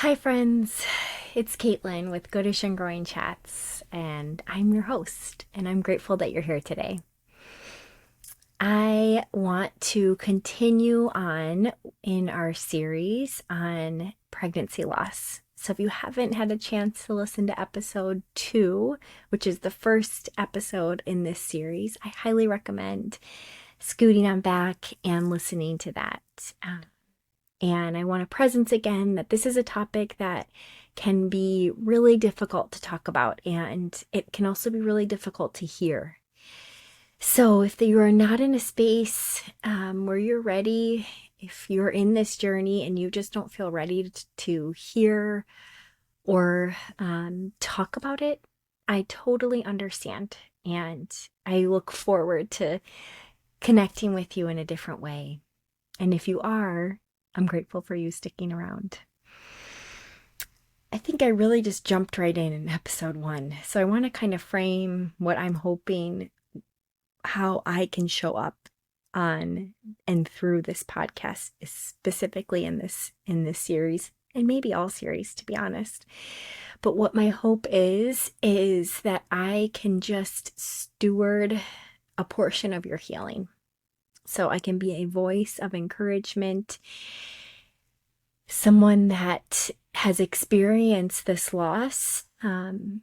Hi, friends. It's Caitlin with Goodish and Growing Chats, and I'm your host, and I'm grateful that you're here today. I want to continue on in our series on pregnancy loss. So, if you haven't had a chance to listen to episode 2, which is the first episode in this series, I highly recommend scooting on back and listening to that. And I want to presence again that this is a topic that can be really difficult to talk about, and it can also be really difficult to hear. So, if you are not in a space where you're ready, if you're in this journey and you just don't feel ready to hear or talk about it, I totally understand. And I look forward to connecting with you in a different way. And if you are, I'm grateful for you sticking around. I think I really just jumped right in episode 1. So I want to kind of frame what I'm hoping, how I can show up on and through this podcast, specifically in this series, and maybe all series, to be honest. But what my hope is that I can just steward a portion of your healing. So I can be a voice of encouragement, someone that has experienced this loss and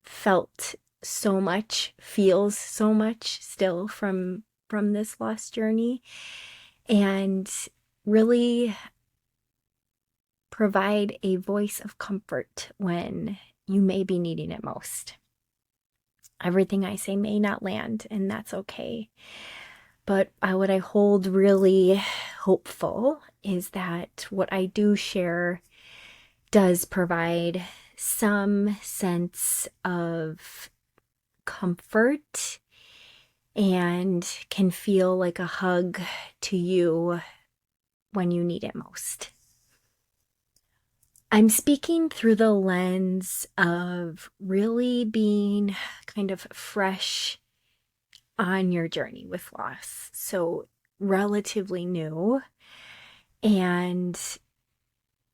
felt so much, feels so much still from this lost journey, and really provide a voice of comfort when you may be needing it most. Everything I say may not land, and that's okay. But what I hold really hopeful is that what I do share does provide some sense of comfort and can feel like a hug to you when you need it most. I'm speaking through the lens of really being kind of fresh on your journey with loss. So, relatively new and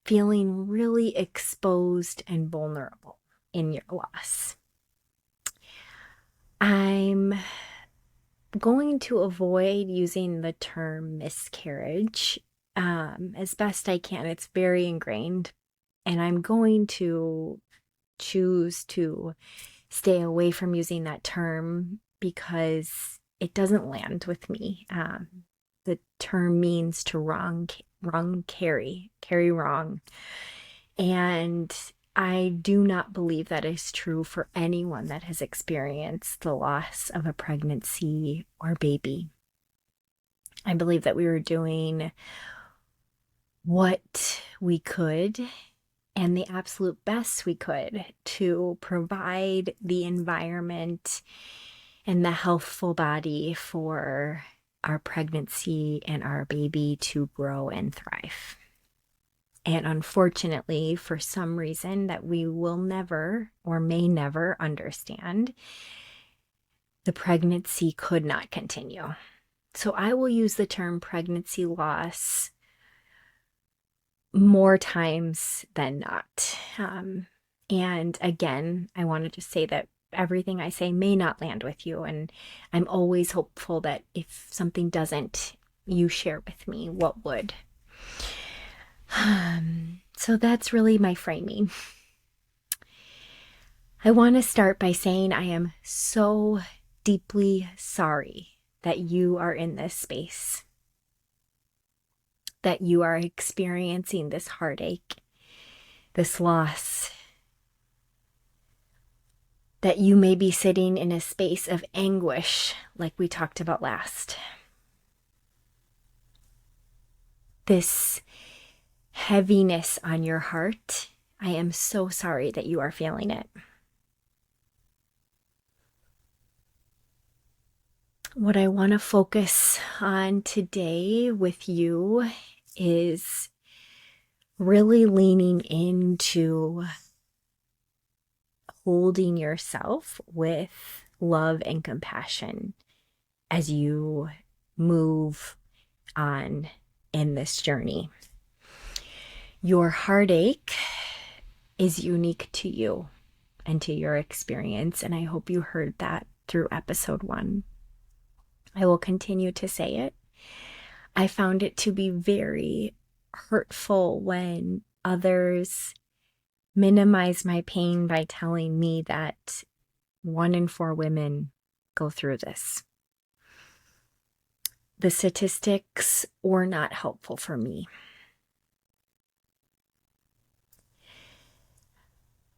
feeling really exposed and vulnerable in your loss. I'm going to avoid using the term miscarriage as best I can. It's very ingrained, and I'm going to choose to stay away from using that term because it doesn't land with me. The term means to carry wrong. And I do not believe that is true for anyone that has experienced the loss of a pregnancy or baby. I believe that we were doing what we could and the absolute best we could to provide the environment and the healthful body for our pregnancy and our baby to grow and thrive. And unfortunately, for some reason that we will never or may never understand, the pregnancy could not continue. So I will use the term pregnancy loss more times than not. And again, I wanted to say that everything I say may not land with you. And I'm always hopeful that if something doesn't, you share with me what would. So that's really my framing. I want to start by saying I am so deeply sorry that you are in this space, that you are experiencing this heartache, this loss, that you may be sitting in a space of anguish like we talked about last. This heaviness on your heart, I am so sorry that you are feeling it. What I want to focus on today with you is really leaning into holding yourself with love and compassion as you move on in this journey. Your heartache is unique to you and to your experience, and I hope you heard that through episode 1. I will continue to say it. I found it to be very hurtful when others minimize my pain by telling me that 1 in 4 women go through this. The statistics were not helpful for me.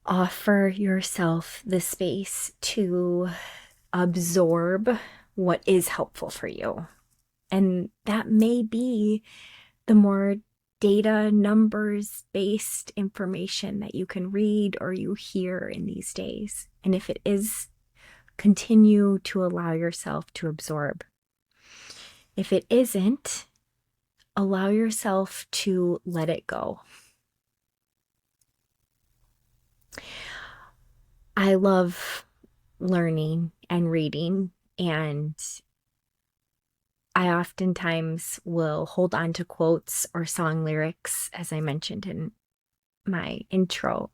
Offer yourself the space to absorb what is helpful for you. And that may be the more data, numbers based information that you can read or you hear in these days. And if it is, continue to allow yourself to absorb. If it isn't, allow yourself to let it go. I love learning and reading, and I oftentimes will hold on to quotes or song lyrics, as I mentioned in my intro.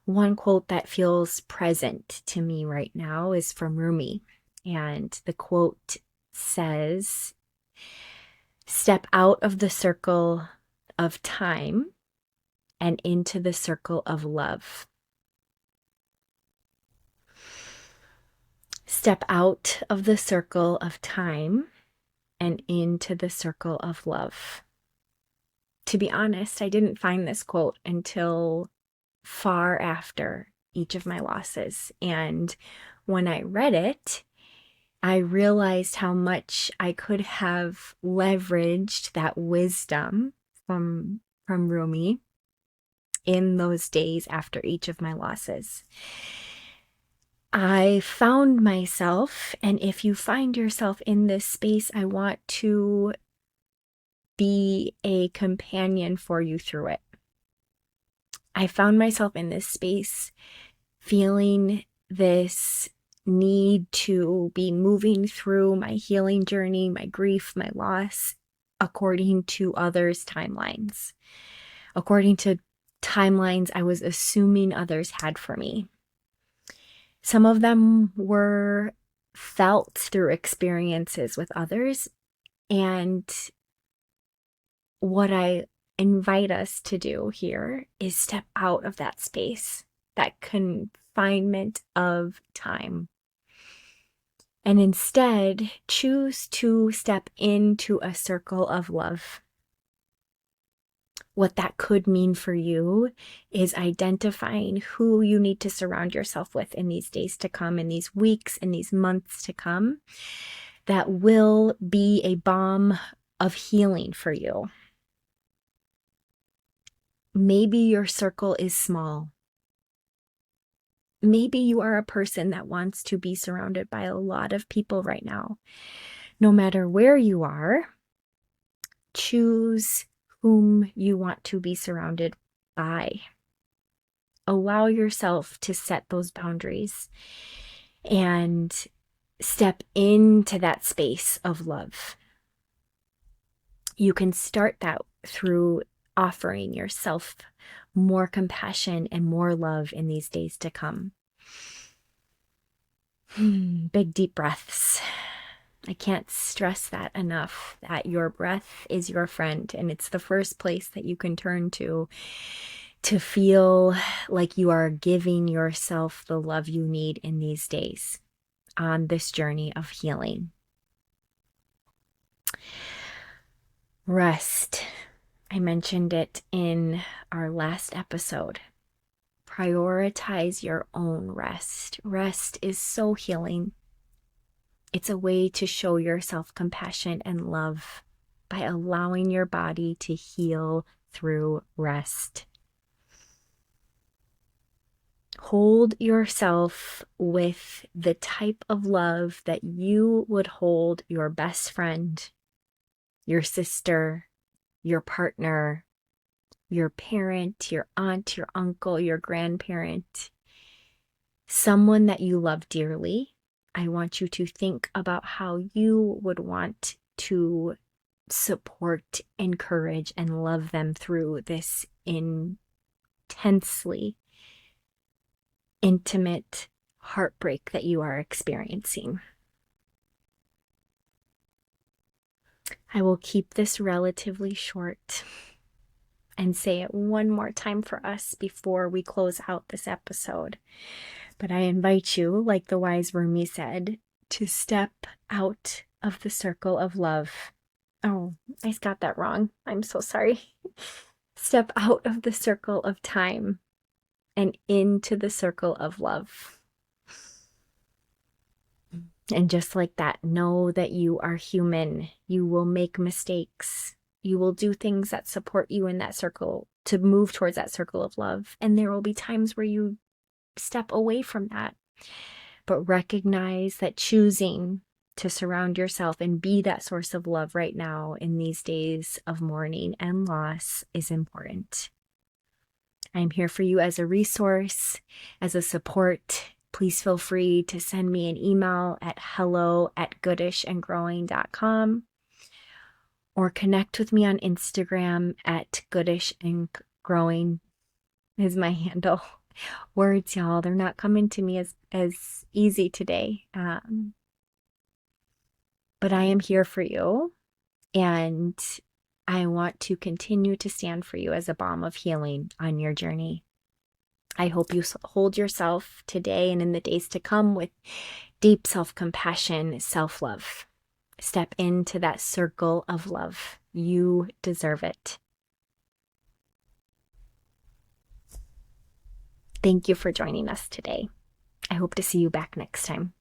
One quote that feels present to me right now is from Rumi, and the quote says, "Step out of the circle of time and into the circle of love." Step out of the circle of time and into the circle of love. To be honest, I didn't find this quote until far after each of my losses. And when I read it, I realized how much I could have leveraged that wisdom from Rumi in those days after each of my losses. I found myself, and if you find yourself in this space, I want to be a companion for you through it. I found myself in this space feeling this need to be moving through my healing journey, my grief, my loss, according to others' timelines, according to timelines I was assuming others had for me. Some of them were felt through experiences with others. And what I invite us to do here is step out of that space, that confinement of time, and instead choose to step into a circle of love. What that could mean for you is identifying who you need to surround yourself with in these days to come, in these weeks, in these months to come, that will be a balm of healing for you. Maybe your circle is small. Maybe you are a person that wants to be surrounded by a lot of people right now. No matter where you are, choose whom you want to be surrounded by. Allow yourself to set those boundaries and step into that space of love. You can start that through offering yourself more compassion and more love in these days to come. Big deep breaths. I can't stress that enough, that your breath is your friend, and it's the first place that you can turn to feel like you are giving yourself the love you need in these days on this journey of healing. Rest. I mentioned it in our last episode. Prioritize your own rest. Rest is so healing. It's a way to show yourself compassion and love by allowing your body to heal through rest. Hold yourself with the type of love that you would hold your best friend, your sister, your partner, your parent, your aunt, your uncle, your grandparent, someone that you love dearly. I want you to think about how you would want to support, encourage, and love them through this intensely intimate heartbreak that you are experiencing. I will keep this relatively short and say it one more time for us before we close out this episode. But I invite you, like the wise Rumi said, to step out of the circle of love. Oh, I got that wrong. I'm so sorry. Step out of the circle of time and into the circle of love. And just like that, know that you are human. You will make mistakes. You will do things that support you in that circle to move towards that circle of love. And there will be times where you step away from that. But recognize that choosing to surround yourself and be that source of love right now in these days of mourning and loss is important. I'm here for you as a resource, as a support. Please feel free to send me an email at hello@goodishandgrowing.com or connect with me on Instagram at goodishandgrowing is my handle. Words, y'all, they're not coming to me as easy today. But I am here for you, and I want to continue to stand for you as a balm of healing on your journey. I hope you hold yourself today and in the days to come with deep self-compassion, self-love. Step into that circle of love. You deserve it. Thank you for joining us today. I hope to see you back next time.